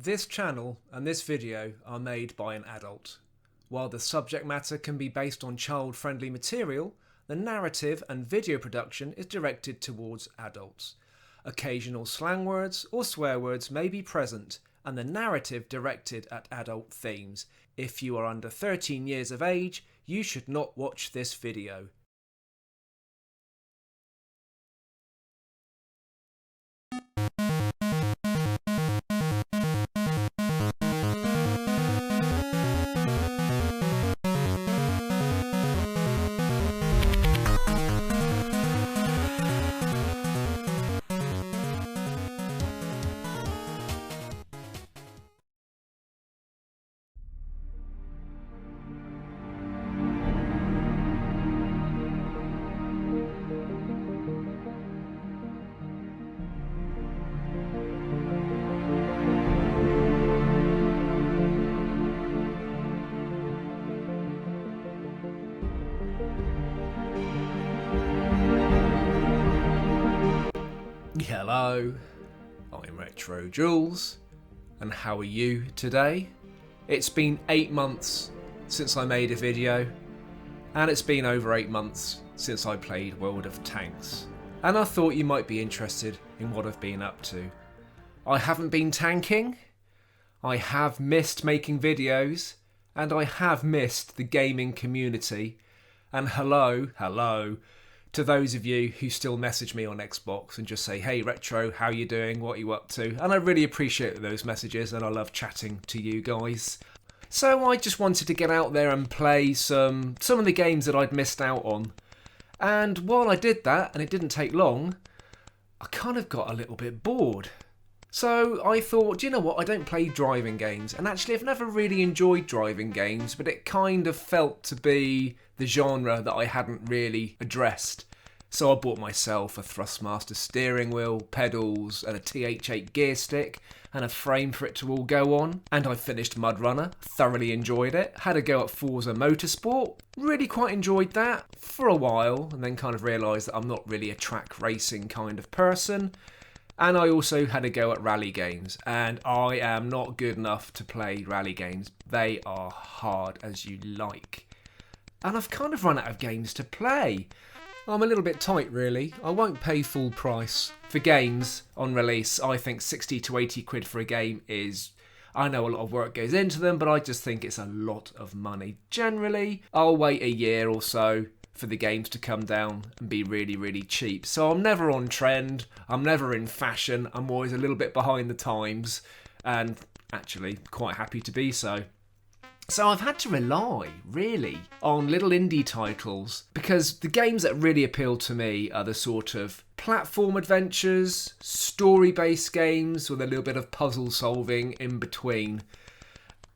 This channel and this video are made by an adult. While the subject matter can be based on child-friendly material, the narrative and video production is directed towards adults. Occasional slang words or swear words may be present, and the narrative directed at adult themes. If you are under 13 years of age, you should not watch this video. Hello, I'm RetroJules, and how are you today? It's been 8 months since I made a video, and it's been over 8 months since I played World of Tanks, and I thought you might be interested in what I've been up to. I haven't been tanking, I have missed making videos, and I have missed the gaming community, and hello to those of you who still message me on Xbox and just say, hey Retro, how you doing, what are you up to? And I really appreciate those messages, and I love chatting to you guys. So I just wanted to get out there and play some of the games that I'd missed out on. And while I did that, and it didn't take long, I kind of got a little bit bored. So I thought, do you know what, I don't play driving games, and actually I've never really enjoyed driving games, but it kind of felt to be the genre that I hadn't really addressed. So I bought myself a Thrustmaster steering wheel, pedals, and a TH8 gear stick, and a frame for it to all go on. And I finished Mud Runner, thoroughly enjoyed it. Had a go at Forza Motorsport, really quite enjoyed that for a while, and then kind of realised that I'm not really a track racing kind of person. And I also had a go at rally games, and I am not good enough to play rally games. They are hard as you like. And I've kind of run out of games to play. I'm a little bit tight really. I won't pay full price for games on release. I think 60 to 80 quid for a game is... I know a lot of work goes into them, but I just think it's a lot of money. Generally, I'll wait a year or so for the games to come down and be really, really cheap. So I'm never on trend, I'm never in fashion, I'm always a little bit behind the times, and actually quite happy to be so. So I've had to rely, really, on little indie titles, because the games that really appeal to me are the sort of platform adventures, story-based games with a little bit of puzzle solving in between.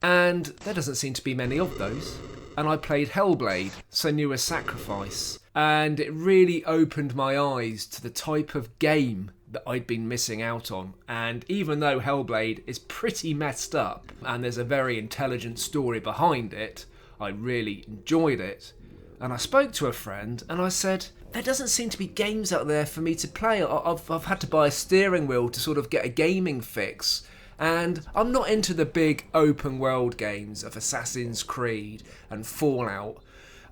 And there doesn't seem to be many of those. And I played Hellblade, Senua's Sacrifice, and it really opened my eyes to the type of game that I'd been missing out on. And even though Hellblade is pretty messed up and there's a very intelligent story behind it, I really enjoyed it. And I spoke to a friend and I said, there doesn't seem to be games out there for me to play. I've had to buy a steering wheel to sort of get a gaming fix. And I'm not into the big open world games of Assassin's Creed and Fallout.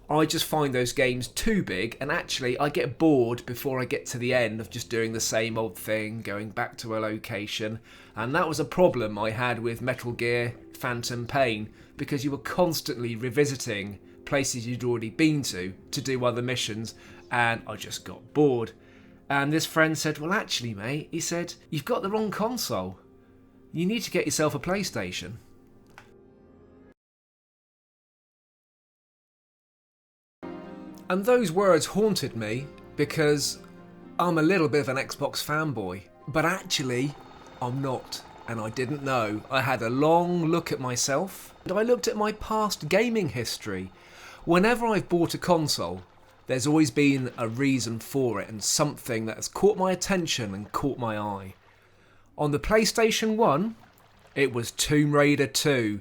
I just find those games too big, and actually I get bored before I get to the end of just doing the same old thing, going back to a location. And that was a problem I had with Metal Gear Phantom Pain, because you were constantly revisiting places you'd already been to do other missions, and I just got bored. And this friend said, well actually mate, he said, you've got the wrong console. You need to get yourself a PlayStation. And those words haunted me because I'm a little bit of an Xbox fanboy. But actually, I'm not. And I didn't know. I had a long look at myself. And I looked at my past gaming history. Whenever I've bought a console, there's always been a reason for it and something that has caught my attention and caught my eye. On the PlayStation 1, it was Tomb Raider 2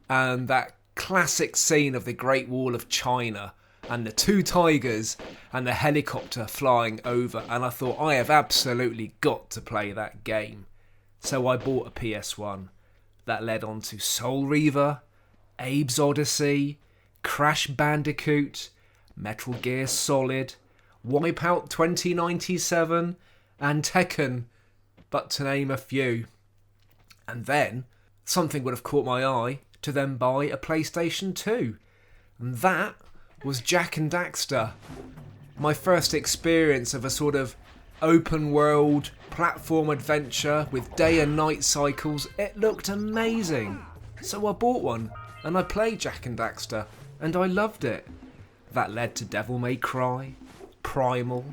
and that classic scene of the Great Wall of China and the two tigers and the helicopter flying over, and I thought I have absolutely got to play that game. So I bought a PS1 That led on to Soul Reaver, Abe's Odyssey, Crash Bandicoot, Metal Gear Solid, Wipeout 2097, and Tekken, but to name a few. And then, something would have caught my eye to then buy a PlayStation 2. And that was Jak and Daxter. My first experience of a sort of open world platform adventure with day and night cycles. It looked amazing. So I bought one and I played Jak and Daxter and I loved it. That led to Devil May Cry, Primal,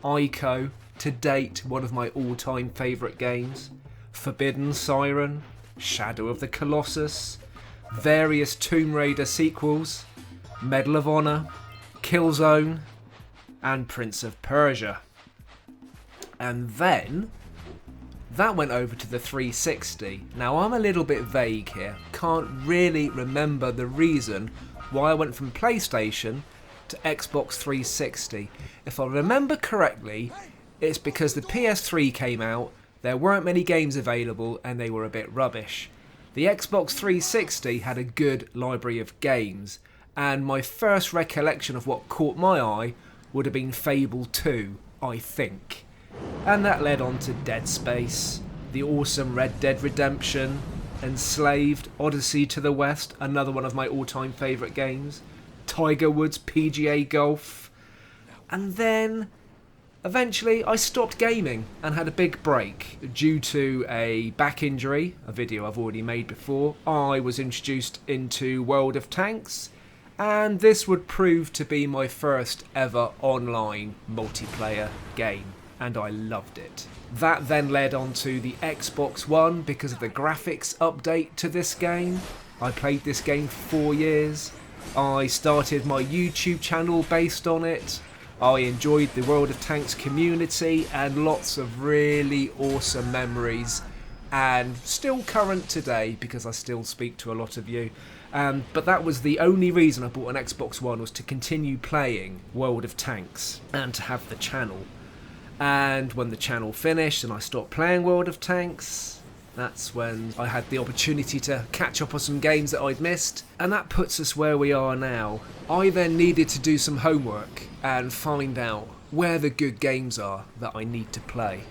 Ico, to date one of my all-time favourite games, Forbidden Siren, Shadow of the Colossus, various Tomb Raider sequels, Medal of Honor, Killzone, and Prince of Persia. And then that went over to the 360. Now I'm a little bit vague here, can't really remember the reason why I went from PlayStation to Xbox 360. If I remember correctly, it's because the PS3 came out, there weren't many games available and they were a bit rubbish. The Xbox 360 had a good library of games, and my first recollection of what caught my eye would have been Fable 2, I think. And that led on to Dead Space, the awesome Red Dead Redemption, Enslaved, Odyssey to the West, another one of my all-time favourite games, Tiger Woods PGA Golf, and then eventually I stopped gaming and had a big break due to a back injury, a video I've already made before. I was introduced into World of Tanks, and this would prove to be my first ever online multiplayer game, and I loved it. That then led on to the Xbox One because of the graphics update to this game. I played this game for 4 years. I started my YouTube channel based on it. I enjoyed the World of Tanks community and lots of really awesome memories, and still current today because I still speak to a lot of you. But that was the only reason I bought an Xbox One, was to continue playing World of Tanks and to have the channel. And when the channel finished and I stopped playing World of Tanks, that's when I had the opportunity to catch up on some games that I'd missed, and that puts us where we are now. I then needed to do some homework and find out where the good games are that I need to play.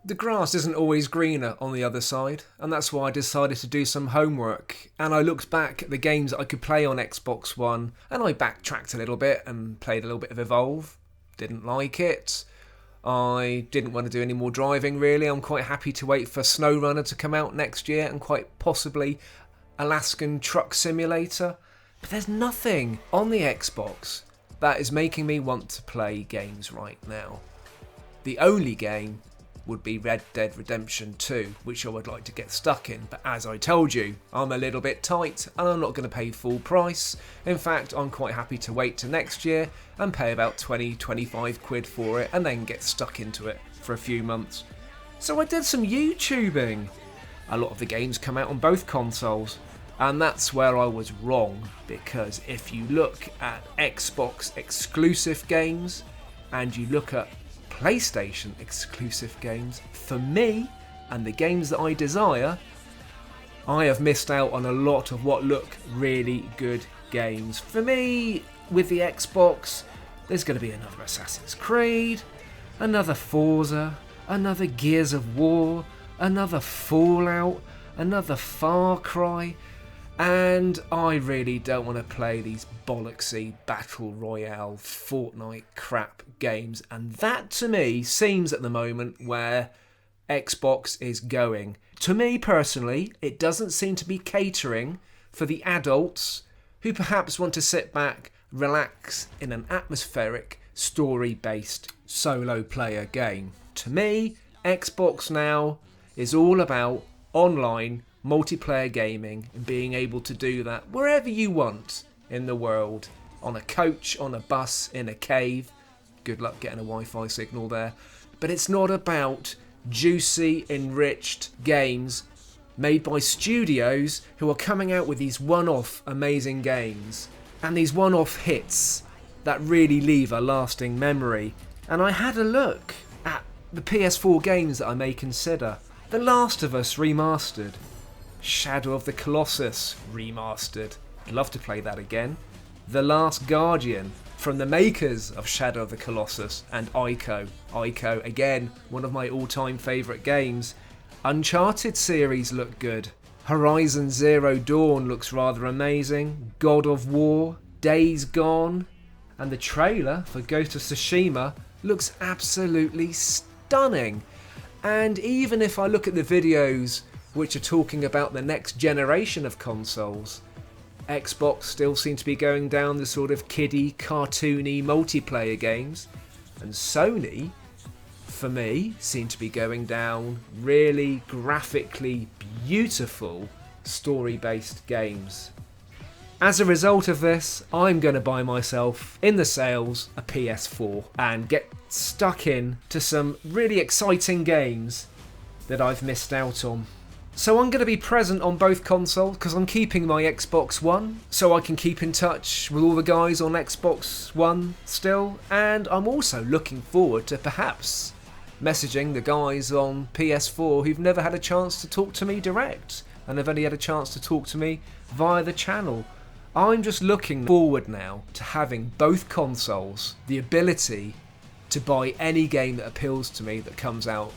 The grass isn't always greener on the other side, and that's why I decided to do some homework, and I looked back at the games that I could play on Xbox One, and I backtracked a little bit and played a little bit of Evolve. Didn't like it. I didn't want to do any more driving really. I'm quite happy to wait for SnowRunner to come out next year, and quite possibly Alaskan Truck Simulator. But there's nothing on the Xbox that is making me want to play games right now. The only game would be Red Dead Redemption 2, which I would like to get stuck in, but as I told you, I'm a little bit tight and I'm not going to pay full price. In fact, I'm quite happy to wait to next year and pay about 20-25 quid for it and then get stuck into it for a few months. So I did some YouTubing. A lot of the games come out on both consoles, and that's where I was wrong, because if you look at Xbox exclusive games and you look at PlayStation exclusive games, for me and the games that I desire, I have missed out on a lot of what look really good games. For me, with the Xbox, there's going to be another Assassin's Creed, another Forza, another Gears of War, another Fallout, another Far Cry, and I really don't want to play these bollocksy Battle Royale Fortnite crap games, and that to me seems at the moment where Xbox is going. To me personally, it doesn't seem to be catering for the adults who perhaps want to sit back, relax in an atmospheric, story-based solo player game. To me, Xbox now is all about online multiplayer gaming and being able to do that wherever you want in the world, on a coach, on a bus, in a cave. Good luck getting a Wi-Fi signal there. But it's not about juicy, enriched games made by studios who are coming out with these one-off amazing games and these one-off hits that really leave a lasting memory. And I had a look at the PS4 games that I may consider. The Last of Us Remastered. Shadow of the Colossus Remastered. I'd love to play that again. The Last Guardian, from the makers of Shadow of the Colossus and Ico. Ico, again, one of my all-time favourite games. Uncharted series look good. Horizon Zero Dawn looks rather amazing. God of War, Days Gone, and the trailer for Ghost of Tsushima looks absolutely stunning. And even if I look at the videos which are talking about the next generation of consoles, Xbox still seem to be going down the sort of kiddie, cartoony multiplayer games, and Sony, for me, seem to be going down really graphically beautiful story-based games. As a result of this, I'm going to buy myself, in the sales, a PS4 and get stuck in to some really exciting games that I've missed out on. So I'm going to be present on both consoles because I'm keeping my Xbox One so I can keep in touch with all the guys on Xbox One still, and I'm also looking forward to perhaps messaging the guys on PS4 who've never had a chance to talk to me direct and have only had a chance to talk to me via the channel. I'm just looking forward now to having both consoles, the ability to buy any game that appeals to me that comes out.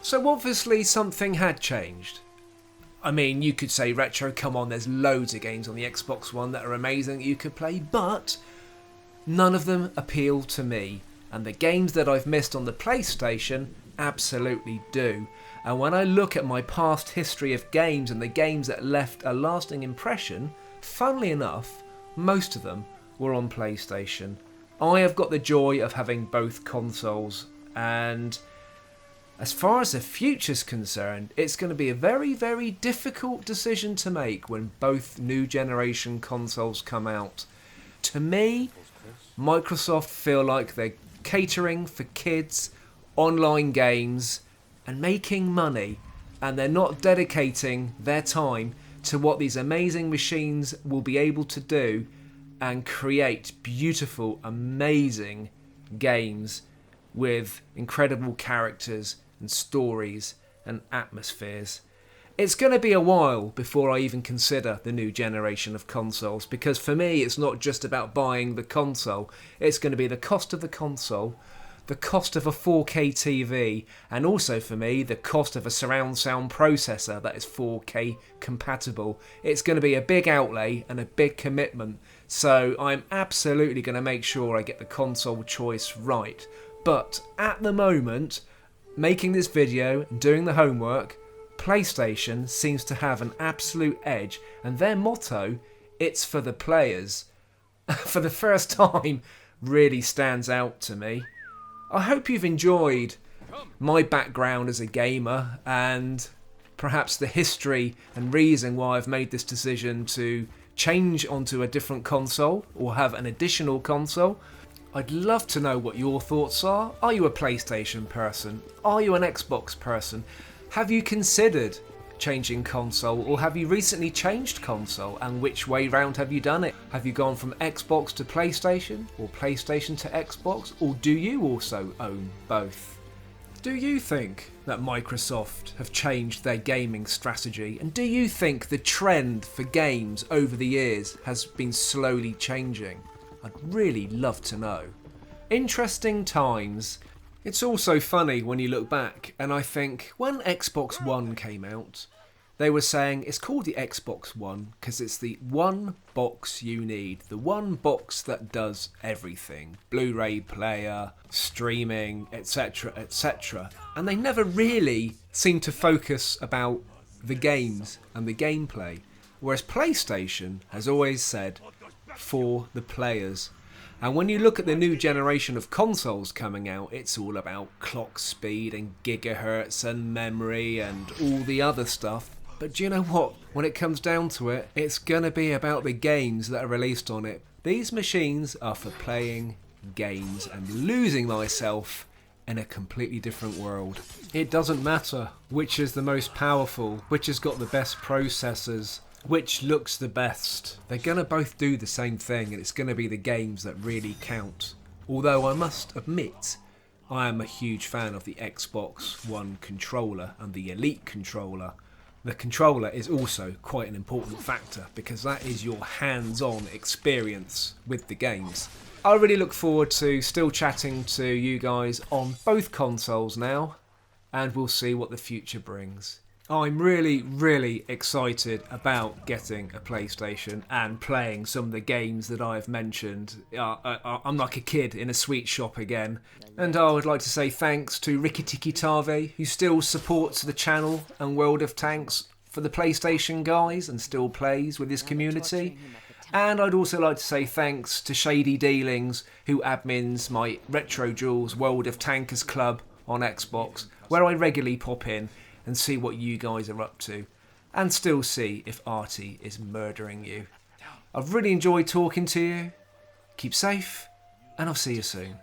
So obviously something had changed. I mean, you could say, Retro, come on, there's loads of games on the Xbox One that are amazing that you could play, but none of them appeal to me. And the games that I've missed on the PlayStation absolutely do. And when I look at my past history of games and the games that left a lasting impression, funnily enough, most of them were on PlayStation. I have got the joy of having both consoles, and as far as the future's concerned, it's going to be a very, very difficult decision to make when both new generation consoles come out. To me, Microsoft feel like they're catering for kids, online games, and making money, and they're not dedicating their time to what these amazing machines will be able to do and create beautiful, amazing games with incredible characters and stories and atmospheres. It's going to be a while before I even consider the new generation of consoles, because for me it's not just about buying the console, it's going to be the cost of the console, the cost of a 4K TV, and also for me the cost of a surround sound processor that is 4K compatible. It's going to be a big outlay and a big commitment, so I'm absolutely going to make sure I get the console choice right. But at the moment, making this video and doing the homework, PlayStation seems to have an absolute edge, and their motto, "It's for the players," for the first time really stands out to me. I hope you've enjoyed my background as a gamer and perhaps the history and reason why I've made this decision to change onto a different console or have an additional console. I'd love to know what your thoughts are. Are you a PlayStation person? Are you an Xbox person? Have you considered changing console, or have you recently changed console, and which way round have you done it? Have you gone from Xbox to PlayStation, or PlayStation to Xbox, or do you also own both? Do you think that Microsoft have changed their gaming strategy, and do you think the trend for games over the years has been slowly changing? I'd really love to know. Interesting times. It's also funny when you look back, and I think when Xbox One came out, they were saying it's called the Xbox One because it's the one box you need, the one box that does everything. Blu-ray player, streaming, etc, etc. And they never really seemed to focus about the games and the gameplay, whereas PlayStation has always said, for the players. And when you look at the new generation of consoles coming out, it's all about clock speed and gigahertz and memory and all the other stuff. But do you know what? When it comes down to it, it's going to be about the games that are released on it. These machines are for playing games and losing myself in a completely different world. It doesn't matter which is the most powerful, which has got the best processors, which looks the best. They're going to both do the same thing, and it's going to be the games that really count. Although I must admit, I am a huge fan of the Xbox One controller and the Elite controller. The controller is also quite an important factor because that is your hands-on experience with the games. I really look forward to still chatting to you guys on both consoles now, and we'll see what the future brings. I'm really excited about getting a PlayStation and playing some of the games that I've mentioned. I'm like a kid in a sweet shop again. And I would like to say thanks to Ricky Tiki Tave, who still supports the channel and World of Tanks for the PlayStation guys and still plays with his community. And I'd also like to say thanks to Shady Dealings, who admins my RetroJules World of Tankers Club on Xbox, where I regularly pop in and see what you guys are up to, and still see if Artie is murdering you. I've really enjoyed talking to you. Keep safe, and I'll see you soon.